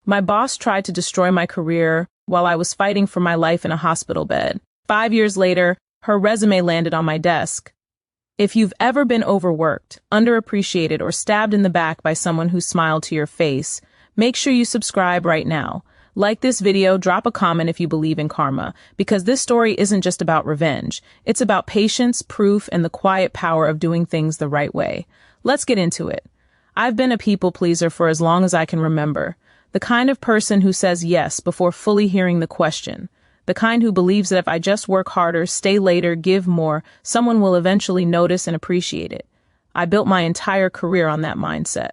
My boss tried to destroy my career while I was fighting for my life in a hospital bed. 5 years later, her resume landed on my desk. If you've ever been overworked, underappreciated, or stabbed in the back by someone who smiled to your face, make sure you subscribe right now. Like this video, drop a comment if you believe in karma, because this story isn't just about revenge. It's about patience, proof, and the quiet power of doing things the right way. Let's get into it. I've been a people pleaser for as long as I can remember. The kind of person who says yes before fully hearing the question. The kind who believes that if I just work harder, stay later, give more, someone will eventually notice and appreciate it. I built my entire career on that mindset.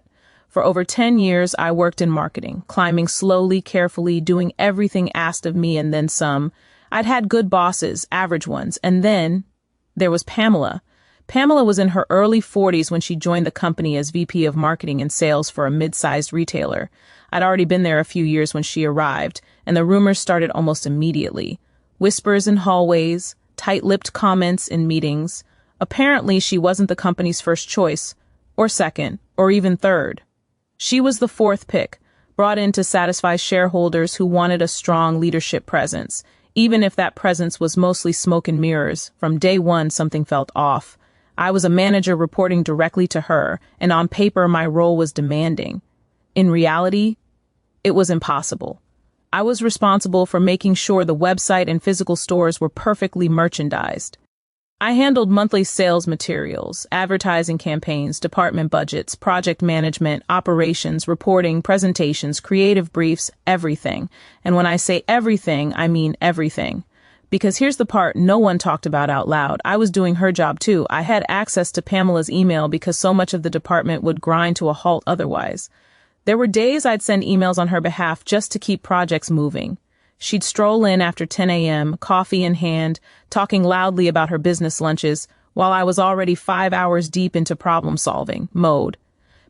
For over 10 years, I worked in marketing, climbing slowly, carefully, doing everything asked of me and then some. I'd had good bosses, average ones, and then there was Pamela. Pamela was in her early 40s when she joined the company as VP of Marketing and Sales for a mid-sized retailer. I'd already been there a few years when she arrived, and the rumors started almost immediately. Whispers in hallways, tight-lipped comments in meetings. Apparently, she wasn't the company's first choice, or second, or even third. She was the fourth pick, brought in to satisfy shareholders who wanted a strong leadership presence. Even if that presence was mostly smoke and mirrors, from day one something felt off. I was a manager reporting directly to her, and on paper my role was demanding. In reality, it was impossible. I was responsible for making sure the website and physical stores were perfectly merchandised. I handled monthly sales materials, advertising campaigns, department budgets, project management, operations, reporting, presentations, creative briefs, everything. And when I say everything, I mean everything. Because here's the part no one talked about out loud. I was doing her job too. I had access to Pamela's email because so much of the department would grind to a halt otherwise. There were days I'd send emails on her behalf just to keep projects moving. She'd stroll in after 10 a.m., coffee in hand, talking loudly about her business lunches, while I was already 5 hours deep into problem-solving mode.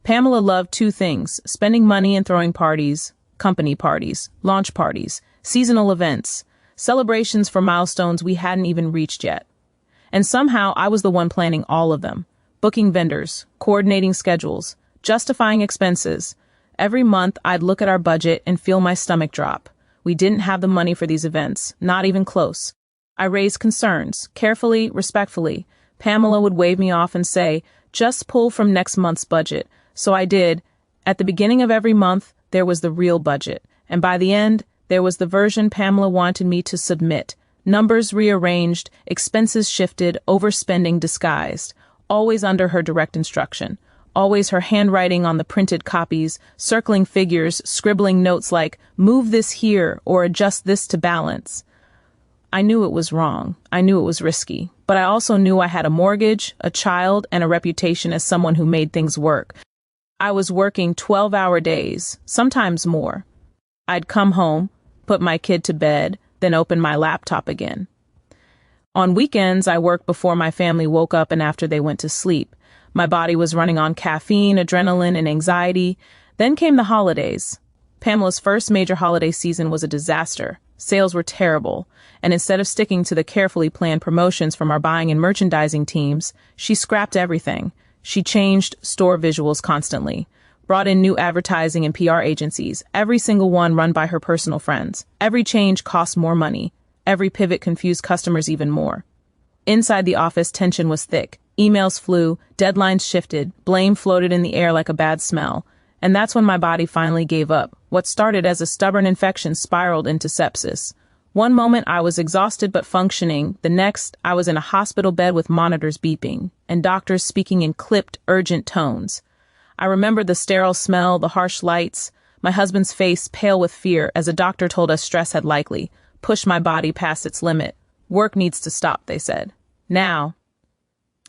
Pamela loved two things: spending money and throwing parties, company parties, launch parties, seasonal events, celebrations for milestones we hadn't even reached yet. And somehow I was the one planning all of them, booking vendors, coordinating schedules, justifying expenses. Every month I'd look at our budget and feel my stomach drop. We didn't have the money for these events, not even close. I raised concerns, carefully, respectfully. Pamela would wave me off and say, just pull from next month's budget. So I did. At the beginning of every month, there was the real budget. And by the end, there was the version Pamela wanted me to submit. Numbers rearranged, expenses shifted, overspending disguised. Always under her direct instruction. Always her handwriting on the printed copies, circling figures, scribbling notes like, move this here or adjust this to balance. I knew it was wrong. I knew it was risky. But I also knew I had a mortgage, a child, and a reputation as someone who made things work. I was working 12-hour days, sometimes more. I'd come home, put my kid to bed, then open my laptop again. On weekends, I worked before my family woke up and after they went to sleep. My body was running on caffeine, adrenaline, and anxiety. Then came the holidays. Pamela's first major holiday season was a disaster. Sales were terrible, and instead of sticking to the carefully planned promotions from our buying and merchandising teams, she scrapped everything. She changed store visuals constantly, brought in new advertising and PR agencies, every single one run by her personal friends. Every change cost more money. Every pivot confused customers even more. Inside the office, tension was thick. Emails flew, deadlines shifted, blame floated in the air like a bad smell. And that's when my body finally gave up. What started as a stubborn infection spiraled into sepsis. One moment I was exhausted but functioning. The next, I was in a hospital bed with monitors beeping and doctors speaking in clipped, urgent tones. I remembered the sterile smell, the harsh lights, my husband's face pale with fear as a doctor told us stress had likely pushed my body past its limit. Work needs to stop, they said. Now,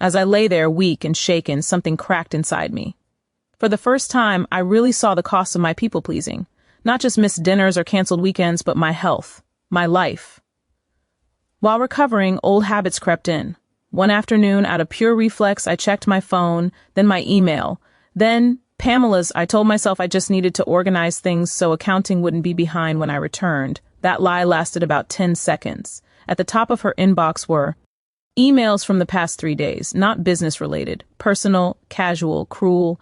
as I lay there weak and shaken, something cracked inside me. For the first time, I really saw the cost of my people-pleasing. Not just missed dinners or canceled weekends, but my health, my life. While recovering, old habits crept in. One afternoon, out of pure reflex, I checked my phone, then my email. Then Pamela's. I told myself I just needed to organize things so accounting wouldn't be behind when I returned. That lie lasted about 10 seconds. At the top of her inbox were emails from the past 3 days, not business-related, personal, casual, cruel.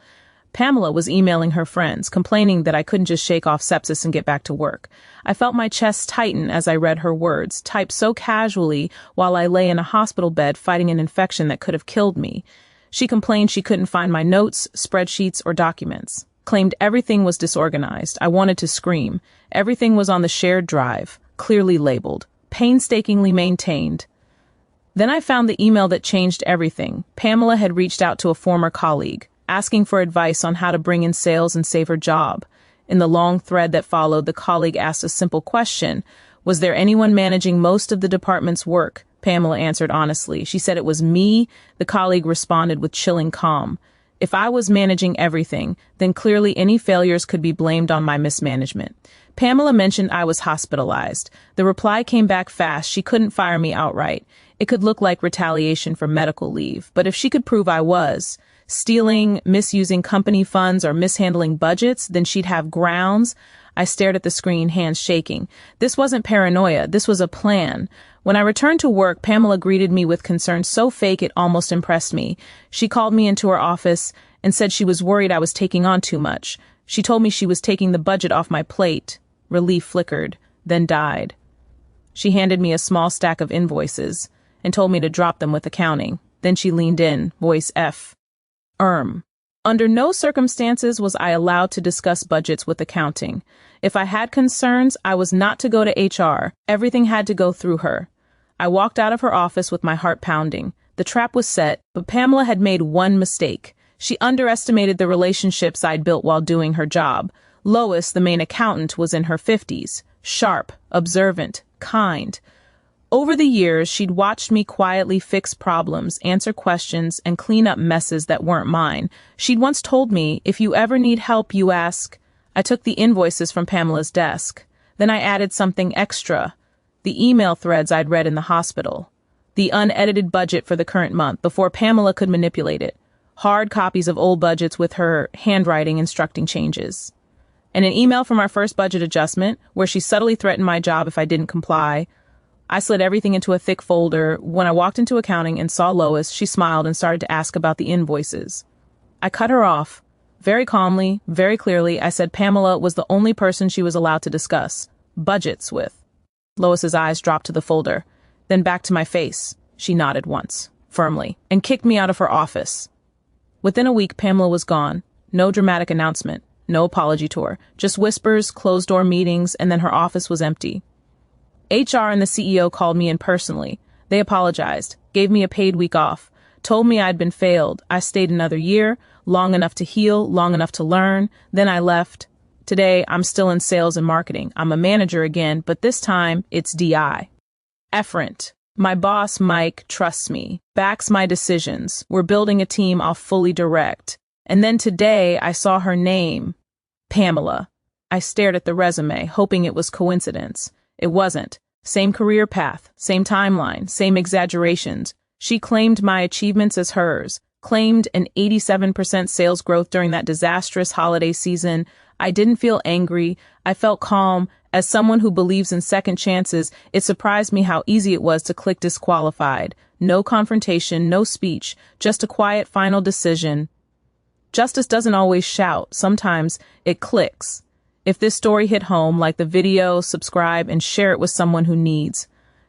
Pamela was emailing her friends, complaining that I couldn't just shake off sepsis and get back to work. I felt my chest tighten as I read her words, typed so casually while I lay in a hospital bed fighting an infection that could have killed me. She complained she couldn't find my notes, spreadsheets, or documents. Claimed everything was disorganized. I wanted to scream. Everything was on the shared drive, clearly labeled, painstakingly maintained. Then I found the email that changed everything. Pamela had reached out to a former colleague, asking for advice on how to bring in sales and save her job. In the long thread that followed, the colleague asked a simple question. Was there anyone managing most of the department's work? Pamela answered honestly. She said it was me. The colleague responded with chilling calm. If I was managing everything, then clearly any failures could be blamed on my mismanagement. Pamela mentioned I was hospitalized. The reply came back fast. She couldn't fire me outright. It could look like retaliation for medical leave. But if she could prove I was stealing, misusing company funds, or mishandling budgets, then she'd have grounds. I stared at the screen, hands shaking. This wasn't paranoia. This was a plan. When I returned to work, Pamela greeted me with concern so fake it almost impressed me. She called me into her office and said she was worried I was taking on too much. She told me she was taking the budget off my plate. Relief flickered, then died. She handed me a small stack of invoices and told me to drop them with accounting. Then she leaned in, voice F. Under no circumstances was I allowed to discuss budgets with accounting. If I had concerns, I was not to go to HR. Everything had to go through her. I walked out of her office with my heart pounding. The trap was set, but Pamela had made one mistake. She underestimated the relationships I'd built while doing her job. Lois, the main accountant, was in her 50s, sharp, observant, kind. Over the years, she'd watched me quietly fix problems, answer questions, and clean up messes that weren't mine. She'd once told me, if you ever need help, you ask. I took the invoices from Pamela's desk. Then I added something extra. The email threads I'd read in the hospital. The unedited budget for the current month before Pamela could manipulate it. Hard copies of old budgets with her handwriting instructing changes. And an email from our first budget adjustment where she subtly threatened my job if I didn't comply. I slid everything into a thick folder. When I walked into accounting and saw Lois, she smiled and started to ask about the invoices. I cut her off. Very calmly, very clearly, I said Pamela was the only person she was allowed to discuss budgets with. Lois's eyes dropped to the folder, then back to my face. She nodded once, firmly, and kicked me out of her office. Within a week, Pamela was gone. No dramatic announcement, no apology tour, just whispers, closed-door meetings, and then her office was empty. HR and the CEO called me in personally. They apologized, gave me a paid week off, told me I'd been failed. I stayed another year, long enough to heal, long enough to learn. Then I left. Today, I'm still in sales and marketing. I'm a manager again, but this time, it's DI. Efferent. My boss, Mike, trusts me, backs my decisions. We're building a team I'll fully direct. And then today, I saw her name, Pamela. I stared at the resume, hoping it was coincidence. It wasn't. Same career path, same timeline, same exaggerations. She claimed my achievements as hers, claimed an 87% sales growth during that disastrous holiday season. I didn't feel angry. I felt calm. As someone who believes in second chances, it surprised me how easy it was to click disqualified. No confrontation, no speech, just a quiet final decision. Justice doesn't always shout. Sometimes it clicks. If this story hit home, like the video, subscribe, and share it with someone who needs.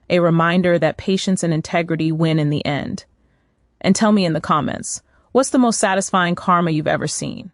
A reminder that patience and integrity win in the end. And tell me in the comments, what's the most satisfying karma you've ever seen?